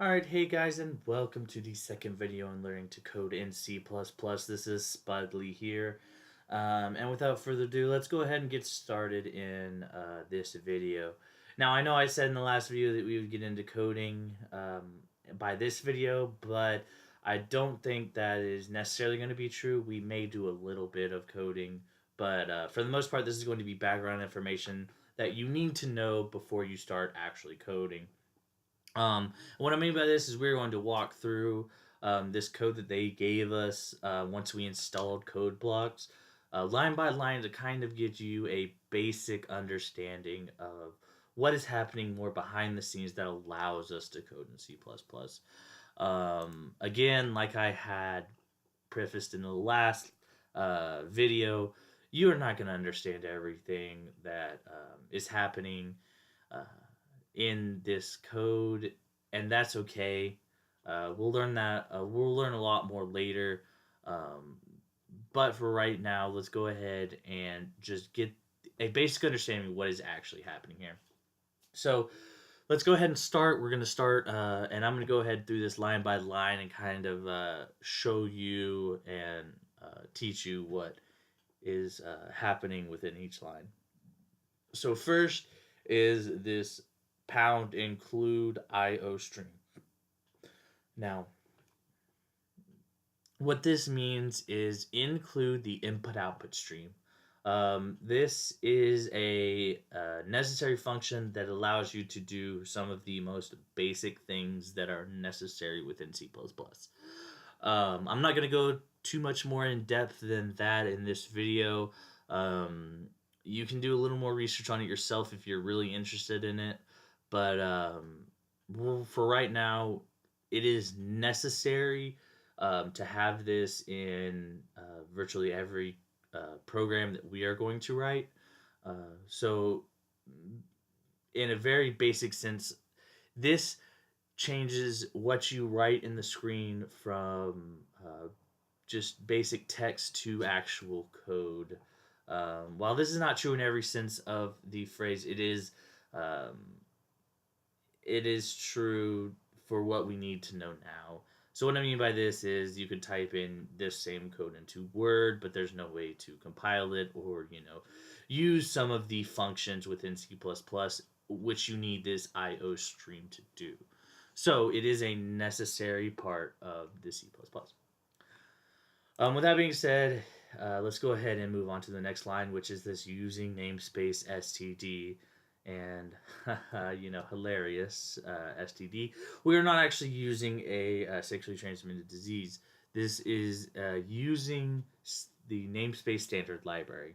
Alright, hey guys, and welcome to the second video on learning to code in C++. This is Spudley here. And without further ado, let's go ahead and get started in this video. Now, I know I said in the last video that we would get into coding by this video, but I don't think that is necessarily going to be true. We may do a little bit of coding, but for the most part, this is going to be background information that you need to know before you start actually coding. What I mean by this is we're going to walk through this code that they gave us once we installed code blocks, line by line, to kind of get you a basic understanding of what is happening more behind the scenes that allows us to code in C++. Again, like I had prefaced in the last video, you are not going to understand everything that is happening uh, in this code, and that's okay. We'll learn that. We'll learn a lot more later. Um, but for right now, let's go ahead and just get a basic understanding of what is actually happening here. So let's go ahead and start. We're going to start, and I'm going to go ahead through this line by line and kind of show you and teach you what is happening within each line. So first is this pound include IO stream. Now, what this means is include the input output stream. This is a necessary function that allows you to do some of the most basic things that are necessary within C++. I'm not going to go too much more in depth than that in this video. You can do a little more research on it yourself if you're really interested in it. But for right now, it is necessary to have this in virtually every program that we are going to write. So, in a very basic sense, this changes what you write in the screen from just basic text to actual code. While this is not true in every sense of the phrase, um, it is true for what we need to know now. So what I mean by this is you could type in this same code into Word, but there's no way to compile it or, use some of the functions within C++, which you need this IO stream to do. So it is a necessary part of the C++. With that being said, let's go ahead and move on to the next line, which is this using namespace std. And hilarious STD. We are not actually using a sexually transmitted disease. This is using the namespace standard library.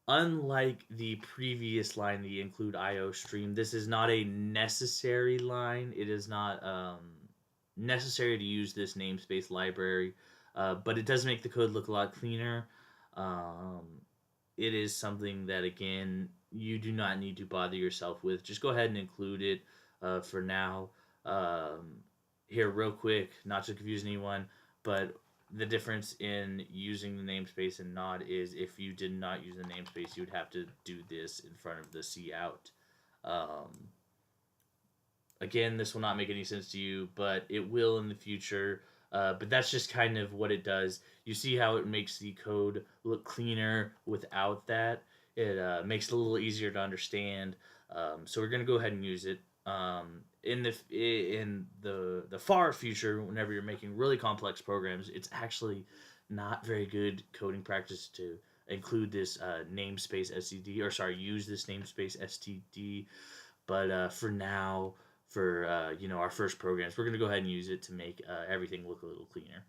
Unlike the previous line, the include IO stream, this is not a necessary line. It is not necessary to use this namespace library, but it does make the code look a lot cleaner. It is something that, again, you do not need to bother yourself with. Just go ahead and include it for now. Here, real quick, not to confuse anyone, but the difference in using the namespace and not is if you did not use the namespace, you would have to do this in front of the cout. Again, this will not make any sense to you, but it will in the future. But that's just kind of what it does. You see how it makes the code look cleaner without that. It makes it a little easier to understand. So we're going to go ahead and use it. In the far future, whenever you're making really complex programs, it's actually not very good coding practice to include this namespace std, or sorry, use this namespace std. But for now, for our first programs, we're going to go ahead and use it to make everything look a little cleaner.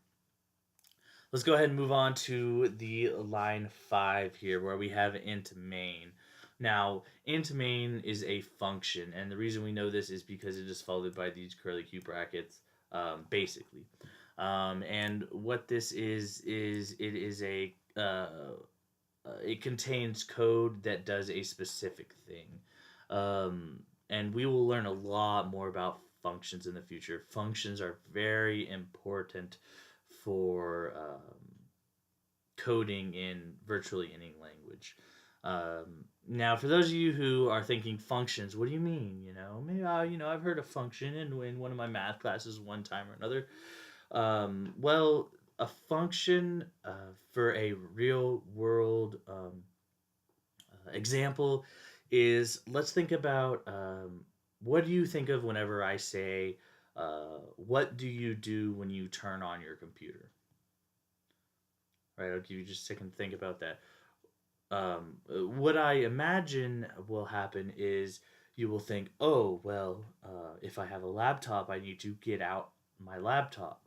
Let's go ahead and move on to the line 5 here, where we have int main. Now, int main is a function, and the reason we know this is because it is followed by these curly Q brackets, basically. And what this is it is a it contains code that does a specific thing. And we will learn a lot more about functions in the future. Functions are very important for coding in virtually any language. Now, for those of you who are thinking functions, what do you mean? Maybe I've heard of function in one of my math classes one time or another. Well, a function for a real world example is, let's think about what do you think of whenever I say, what do you do when you turn on your computer? Right, I'll give you just a second to think about that. What I imagine will happen is you will think, oh, well, if I have a laptop, I need to get out my laptop.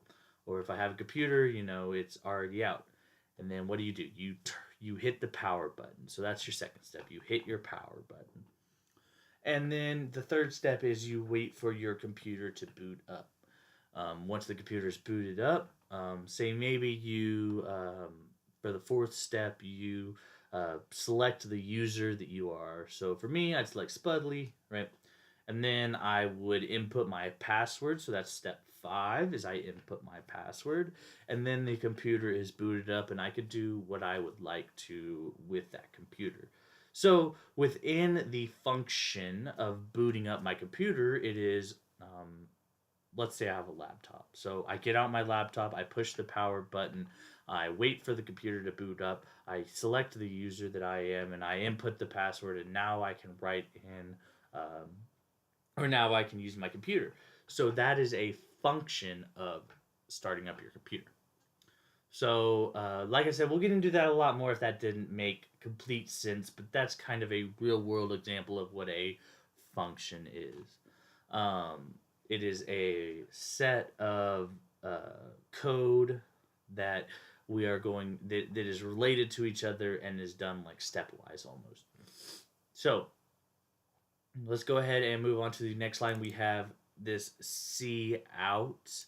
Or if I have a computer, it's already out. And then what do? You hit the power button. So that's your second step. You hit your power button. And then the third step is you wait for your computer to boot up. Once the computer's booted up, say maybe for the fourth step, you select the user that you are. So for me, I'd select Spudley, right? And then I would input my password. So that's step 5 is I input my password. And then the computer is booted up and I could do what I would like to with that computer. So within the function of booting up my computer, it is, let's say I have a laptop. So I get out my laptop, I push the power button, I wait for the computer to boot up, I select the user that I am, and I input the password, and now I can write in, or now I can use my computer. So that is a function of starting up your computer. So, like I said, we'll get into that a lot more if that didn't make complete sense, but that's kind of a real world example of what a function is. It is a set of code that that is related to each other and is done like stepwise almost. So, let's go ahead and move on to the next line. We have this C out.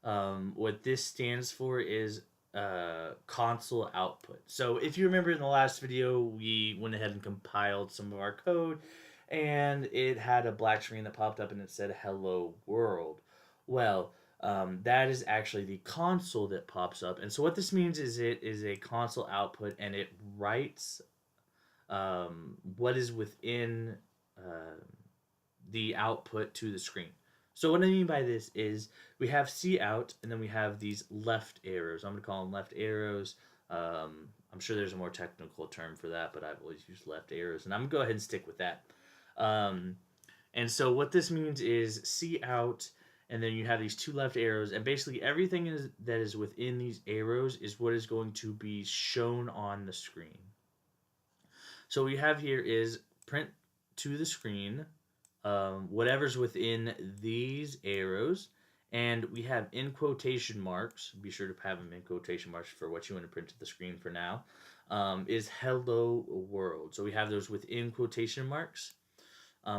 What this stands for is console output. So if you remember in the last video, we went ahead and compiled some of our code, and it had a black screen that popped up and it said "Hello World." Well, that is actually the console that pops up, and so what this means is it is a console output, and it writes what is within the output to the screen. So what I mean by this is we have C out, and then we have these left arrows. I'm going to call them left arrows. I'm sure there's a more technical term for that, but I've always used left arrows, and I'm going to go ahead and stick with that. And so what this means is C out, and then you have these two left arrows, and basically everything that is within these arrows is what is going to be shown on the screen. So what we have here is print to the screen, whatever's within these arrows, and we have in quotation marks, be sure to have them in quotation marks for what you want to print to the screen for now, is "Hello World." So we have those within quotation marks.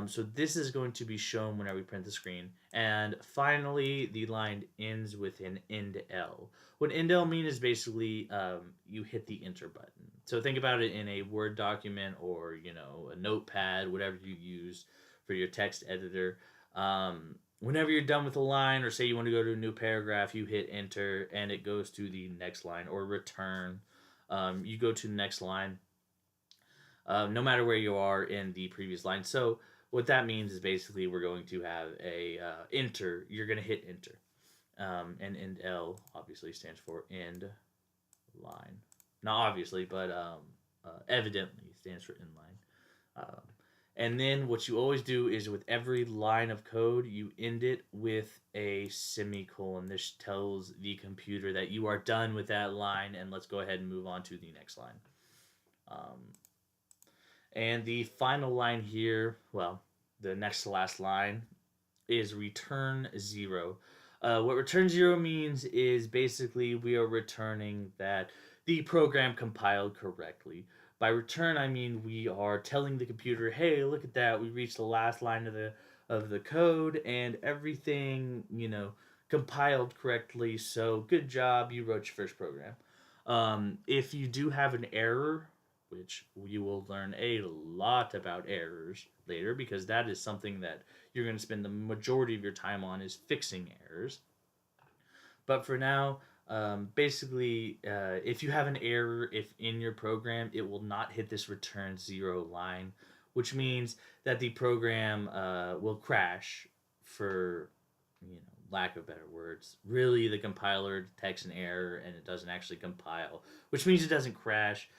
So this is going to be shown whenever we print the screen. And finally, the line ends with an end L. What end L means is basically you hit the enter button. So think about it in a Word document or a notepad, whatever you use for your text editor. Whenever you're done with a line, or say you want to go to a new paragraph, you hit enter and it goes to the next line, or return. You go to the next line, no matter where you are in the previous line. So what that means is basically we're going to have a enter. You're going to hit enter. And end L obviously stands for end line. Not obviously, but evidently stands for end line. And then what you always do is with every line of code, you end it with a semicolon. This tells the computer that you are done with that line, and let's go ahead and move on to the next line. And the final line here, well, the next to last line, is return 0. What return 0 means is basically we are returning that the program compiled correctly. By return, I mean we are telling the computer, hey, look at that, we reached the last line of the code, and everything, compiled correctly, so good job, you wrote your first program. If you do have an error, which you will learn a lot about errors later, because that is something that you're going to spend the majority of your time on, is fixing errors. But for now, Basically, if you have an error if in your program, it will not hit this return 0 line, which means that the program will crash for, lack of better words. Really, the compiler detects an error and it doesn't actually compile, which means it doesn't crash.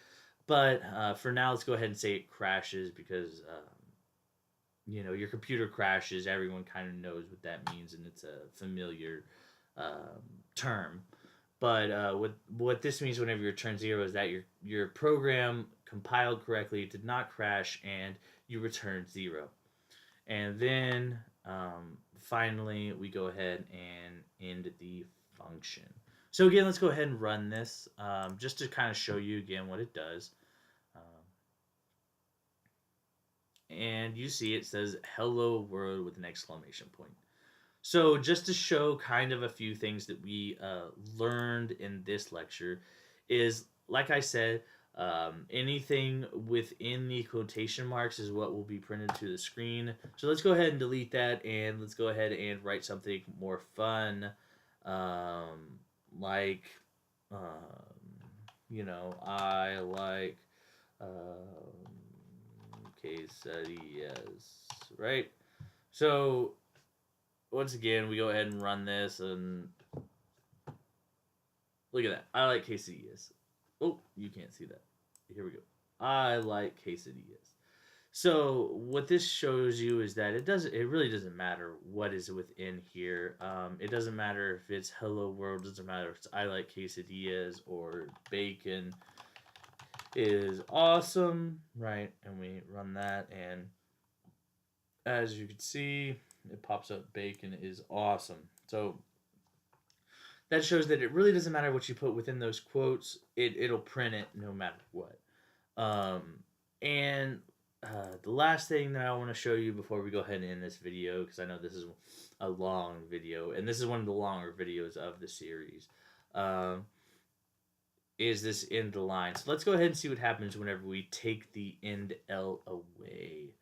But for now, let's go ahead and say it crashes because your computer crashes. Everyone kind of knows what that means, and it's a familiar term. But what this means whenever you return 0 is that your program compiled correctly, did not crash, and you returned 0. And then finally, we go ahead and end the function. So again, let's go ahead and run this just to kind of show you again what it does. And you see it says hello world with an exclamation point. So just to show kind of a few things that we learned in this lecture is, like I said, anything within the quotation marks is what will be printed to the screen. So let's go ahead and delete that, and let's go ahead and write something more fun, like, I like quesadillas, right? So once again, we go ahead and run this, and look at that. I like quesadillas. Oh, you can't see that. Here we go. I like quesadillas. So what this shows you is that it really doesn't matter what is within here. It doesn't matter if it's hello world. It doesn't matter if it's I like quesadillas or bacon is awesome, right? And we run that, and as you can see, it pops up bacon is awesome. So that shows that it really doesn't matter what you put within those quotes. It'll print it no matter what. And the last thing that I want to show you before we go ahead and end this video, because I know this is a long video, and this is one of the longer videos of the series, is this end line. So let's go ahead and see what happens whenever we take the end L away.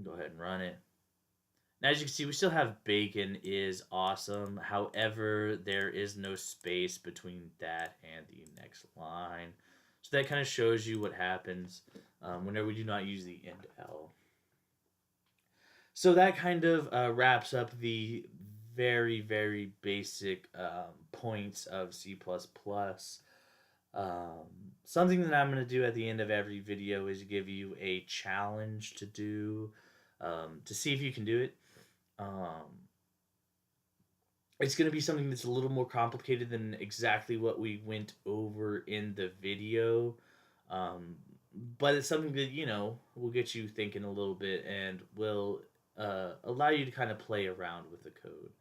Go ahead and run it. Now, as you can see, we still have bacon is awesome. However, there is no space between that and the next line. So that kind of shows you what happens whenever we do not use the end L. So that kind of wraps up the very, very basic points of C++. Something that I'm going to do at the end of every video is give you a challenge to do to see if you can do it. It's going to be something that's a little more complicated than exactly what we went over in the video. But it's something that, will get you thinking a little bit and will allow you to kind of play around with the code.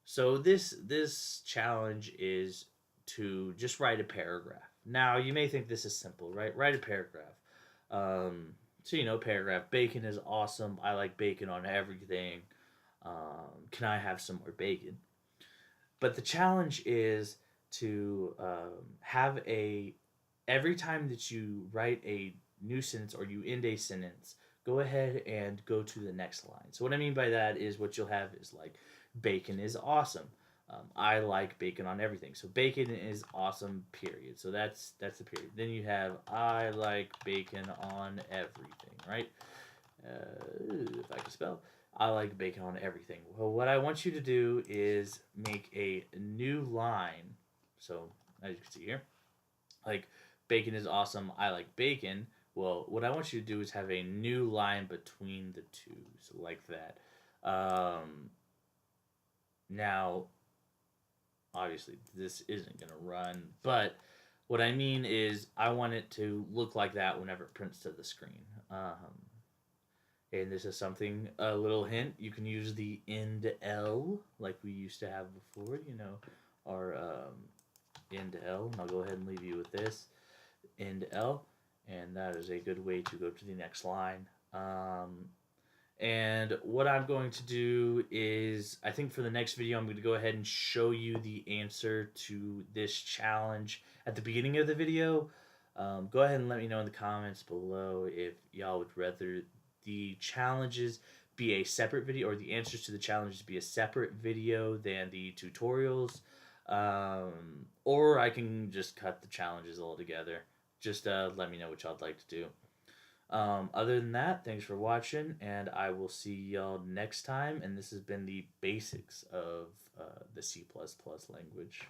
So this challenge is to just write a paragraph. Now, you may think this is simple, right? Write a paragraph. So, paragraph, bacon is awesome. I like bacon on everything. Can I have some more bacon? But the challenge is to have every time that you write a new sentence or you end a sentence, go ahead and go to the next line. So what I mean by that is what you'll have is like, bacon is awesome. I like bacon on everything. So bacon is awesome, period. So that's the period. Then you have I like bacon on everything, right? If I can spell. I like bacon on everything. Well, what I want you to do is make a new line. So as you can see here, like bacon is awesome. I like bacon. Well, what I want you to do is have a new line between the two. So like that. Now, obviously, this isn't going to run, but what I mean is I want it to look like that whenever it prints to the screen. And this is something, a little hint, you can use the end L like we used to have before, our end L. And I'll go ahead and leave you with this, end L. And that is a good way to go to the next line. And what I'm going to do is, I think for the next video, I'm going to go ahead and show you the answer to this challenge at the beginning of the video. Go ahead and let me know in the comments below if y'all would rather the challenges be a separate video, or the answers to the challenges be a separate video than the tutorials. Or I can just cut the challenges all together. Just let me know what y'all would like to do. Other than that, thanks for watching, and I will see y'all next time. And this has been the basics of the C++ language.